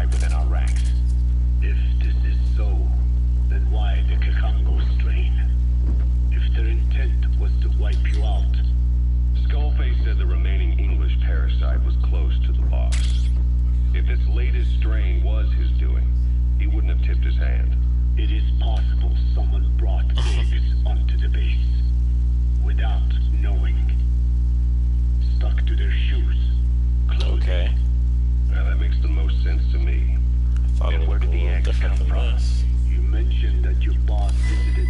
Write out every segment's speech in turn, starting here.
parasite within our ranks. If this is so, then why the Kikongo strain? If their intent was to wipe you out. Skullface said the remaining English parasite was close to the boss. If this latest strain was his doing, he wouldn't have tipped his hand. It is possible someone brought eggs onto the base without knowing. Stuck to their shoes, clothing. Okay. Well, that makes the most sense to me. Thought it And where would did be the a little eggs different come than from? this. You mentioned that your boss visited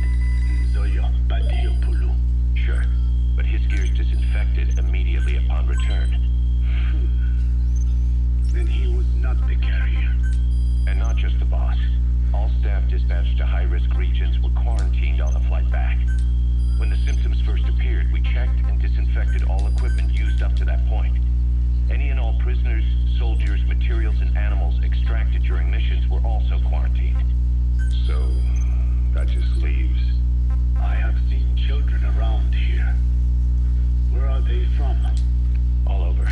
Nzoya Badiopulu. Sure, but his gear's disinfected immediately upon return. Then he was not the carrier. And not just the boss. All staff dispatched to high-risk regions were quarantined on the flight back. When the symptoms first appeared, we checked and disinfected all equipment used up to that point. Any and all prisoners, soldiers, materials, and animals extracted during missions were also quarantined. So, that just leaves... I have seen children around here. Where are they from? all over.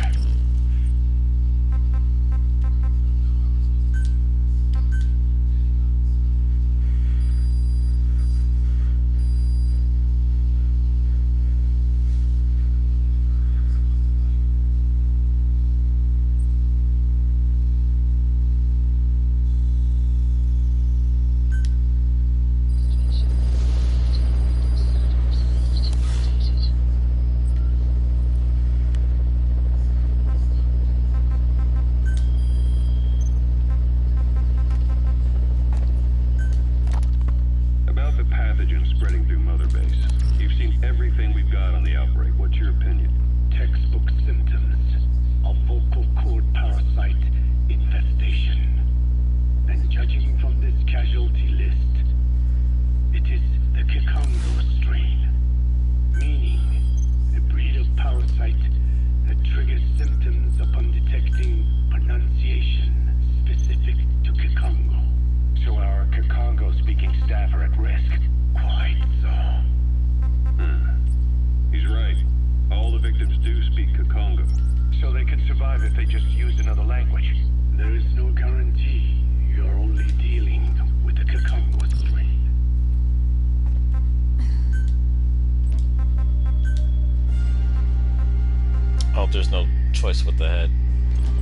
There's no choice with the head.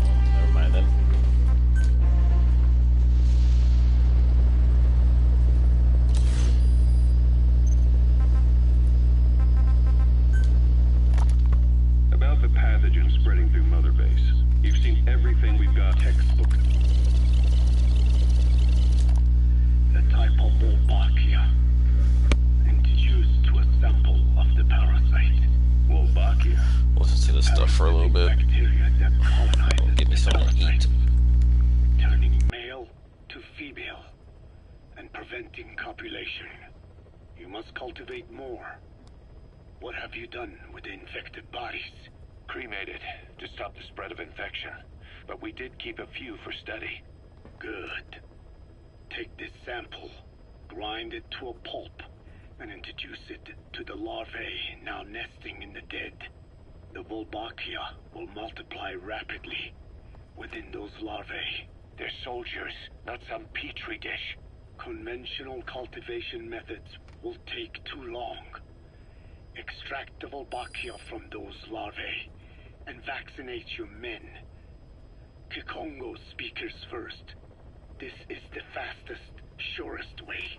Oh, never mind then. About the pathogen spreading through Mother Base. You've seen everything we've got. Textbook. The type of Wolbachia, introduced to a sample of the parasite. Wolbachia. Listen to this stuff for a little bit. Give me something to eat. Turning male to female and preventing copulation. You must cultivate more. What have you done with the infected bodies? Cremated to stop the spread of infection, but we did keep a few for study. Good. Take this sample, grind it to a pulp, and introduce it to the larvae now nesting in the dead. The Wolbachia will multiply rapidly within those larvae. They're soldiers, not some petri dish. Conventional cultivation methods will take too long. Extract the Wolbachia from those larvae and vaccinate your men. Kikongo speakers first. This is the fastest, surest way.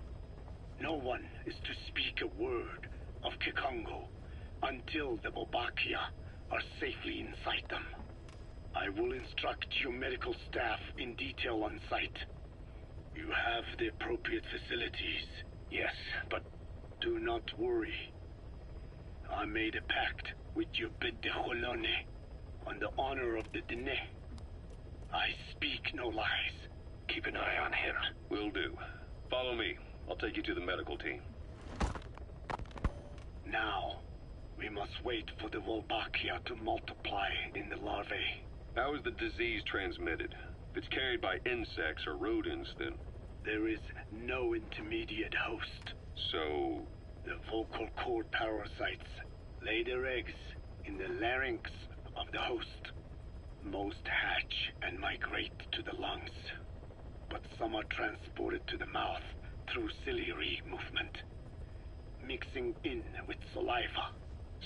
No one is to speak a word of Kikongo until the Wolbachia are safely inside them. I will instruct your medical staff in detail on site. You have the appropriate facilities. Yes, but do not worry. I made a pact with your Bedejolone on the honor of the Dene. I speak no lies. Keep an eye on him. Will do. Follow me. I'll take you to the medical team. Now, we must wait for the Wolbachia to multiply in the larvae. How is the disease transmitted? If it's carried by insects or rodents, then... There is no intermediate host. So... The vocal cord parasites lay their eggs in the larynx of the host. Most hatch and migrate to the lungs. but some are transported to the mouth through ciliary movement, mixing in with saliva.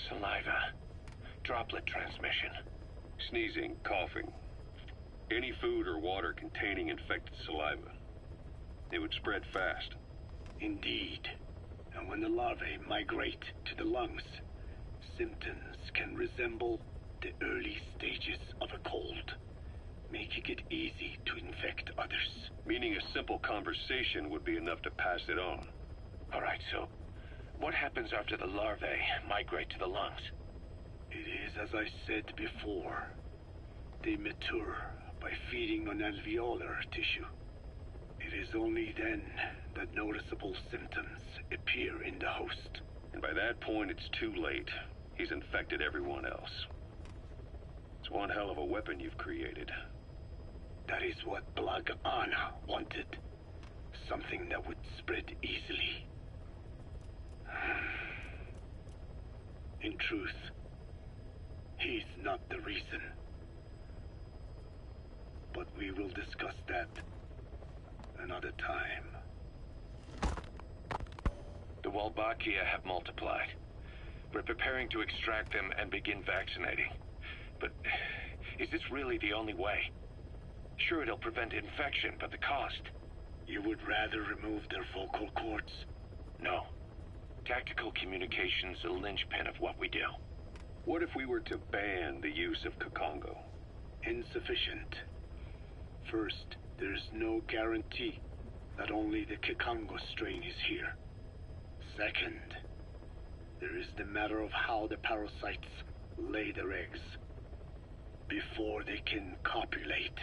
Saliva. Droplet transmission. Sneezing, coughing. Any food or water containing infected saliva. It would spread fast. Indeed. And when the larvae migrate to the lungs, symptoms can resemble the early stages of a cold, making it easy to infect others. Meaning a simple conversation would be enough to pass it on. Alright, so what happens after the larvae migrate to the lungs? It is as I said before. They mature by feeding on alveolar tissue. It is only then that noticeable symptoms appear in the host. And by that point, it's too late. He's infected everyone else. It's one hell of a weapon you've created. That is what Blag Anna wanted. Something that would spread easily. In truth, he's not the reason. But we will discuss that another time. The Walbakia have multiplied. We're preparing to extract them and begin vaccinating. But is this really the only way? Sure, it'll prevent infection, but the cost? You would rather remove their vocal cords? No. Tactical communication's the linchpin of what we do. What if we were to ban the use of Kakongo? Insufficient. First, there's no guarantee that only the Kakongo strain is here. Second, there is the matter of how the parasites lay their eggs. Before they can copulate,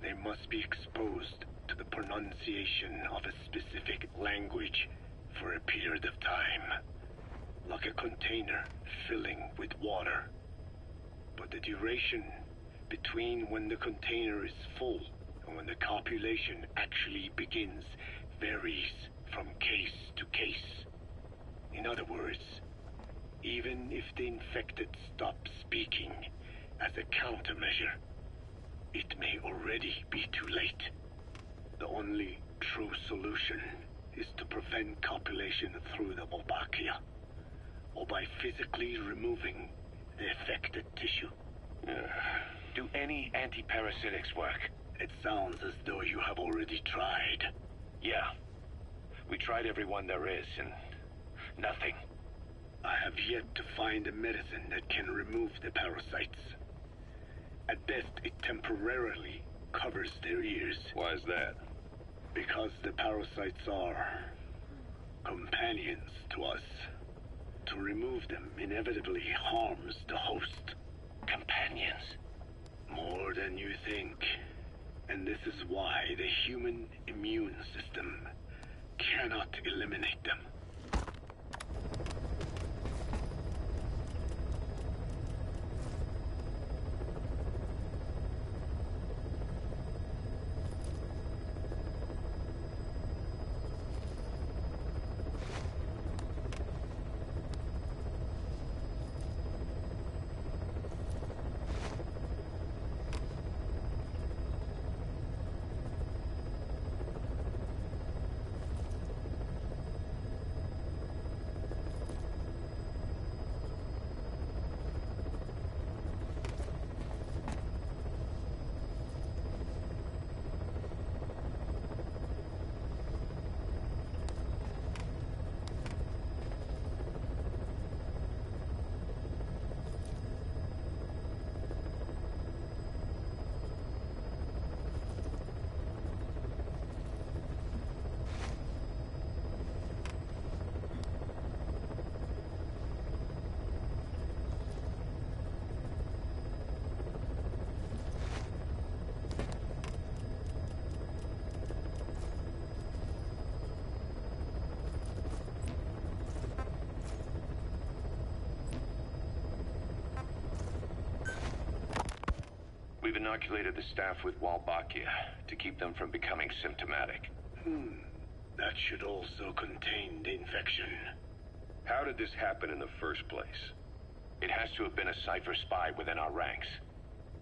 they must be exposed to the pronunciation of a specific language for a period of time, like a container filling with water. But the duration between when the container is full and when the copulation actually begins varies from case to case. In other words, even if the infected stop speaking as a countermeasure, it may already be too late. The only true solution is to prevent copulation through the Wolbachia, or by physically removing the affected tissue. Do any antiparasitics work? It sounds as though you have already tried. Yeah. We tried every one there is, and nothing. I have yet to find a medicine that can remove the parasites. At best, it temporarily covers their ears. Why is that? Because the parasites are companions to us. To remove them inevitably harms the host. Companions? More than you think. And this is why the human immune system cannot eliminate them. We've inoculated the staff with Walbachia to keep them from becoming symptomatic. That should also contain the infection. How did this happen in the first place? It has to have been a Cypher spy within our ranks.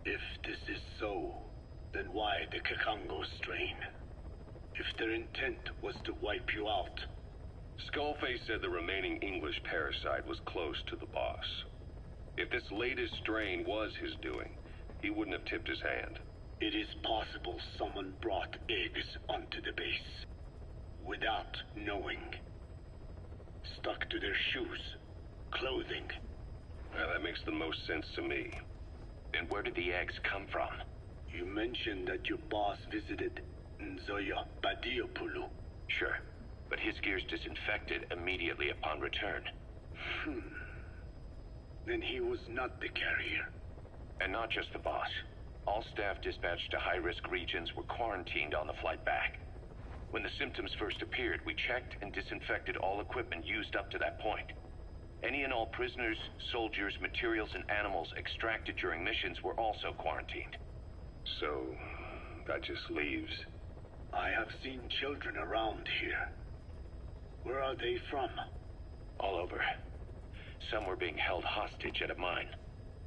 If this is so, then why the Kakongo strain? If their intent was to wipe you out, Skullface said the remaining English parasite was close to the boss. If this latest strain was his doing, he wouldn't have tipped his hand. it is possible someone brought eggs onto the base without knowing. Stuck to their shoes, clothing. Well, that makes the most sense to me. And where did the eggs come from? You mentioned that your boss visited Nzoya Badiopulu. Sure, but his gear's disinfected immediately upon return. Then he was not the carrier. And not just the boss. All staff dispatched to high-risk regions were quarantined on the flight back. When the symptoms first appeared, we checked and disinfected all equipment used up to that point. Any and all prisoners, soldiers, materials, and animals extracted during missions were also quarantined. So, that just leaves... I have seen children around here. Where are they from? All over. Some were being held hostage at a mine.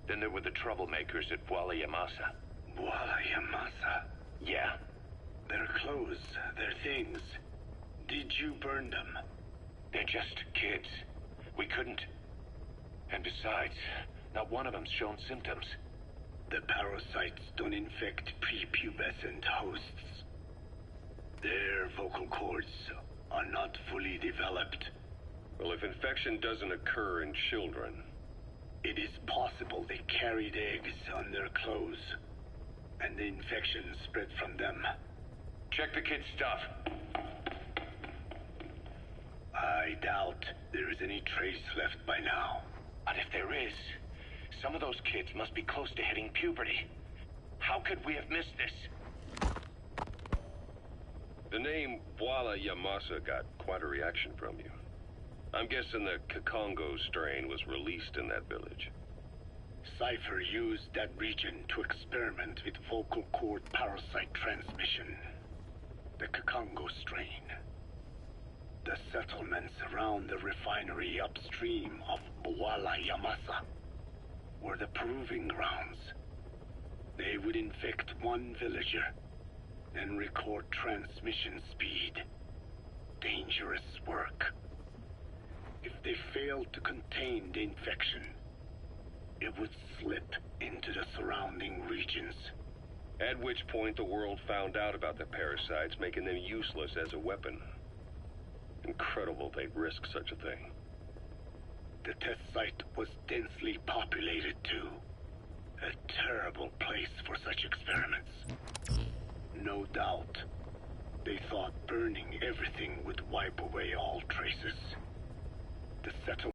Then there were the troublemakers at Wala Yamasa. Wala Yamasa? Yeah. Their clothes, their things. Did you burn them? They're just kids. We couldn't. And besides, not one of them's shown symptoms. The parasites don't infect prepubescent hosts. Their vocal cords are not fully developed. Well, if infection doesn't occur in children... It is possible they carried eggs on their clothes, and the infection spread from them. Check the kid's stuff. I doubt there is any trace left by now. But if there is, some of those kids must be close to hitting puberty. How could we have missed this? The name Wala Yamasa got quite a reaction from you. I'm guessing the Kakongo strain was released in that village. Cypher used that region to experiment with vocal cord parasite transmission. The Kakongo strain. The settlements around the refinery upstream of Wala Yamasa were the proving grounds. They would infect one villager, then record transmission speed. Dangerous work. If they failed to contain the infection, it would slip into the surrounding regions. At which point the world found out about the parasites, making them useless as a weapon. Incredible they'd risk such a thing. The test site was densely populated too. A terrible place for such experiments. No doubt, they thought burning everything would wipe away all traces. The settlement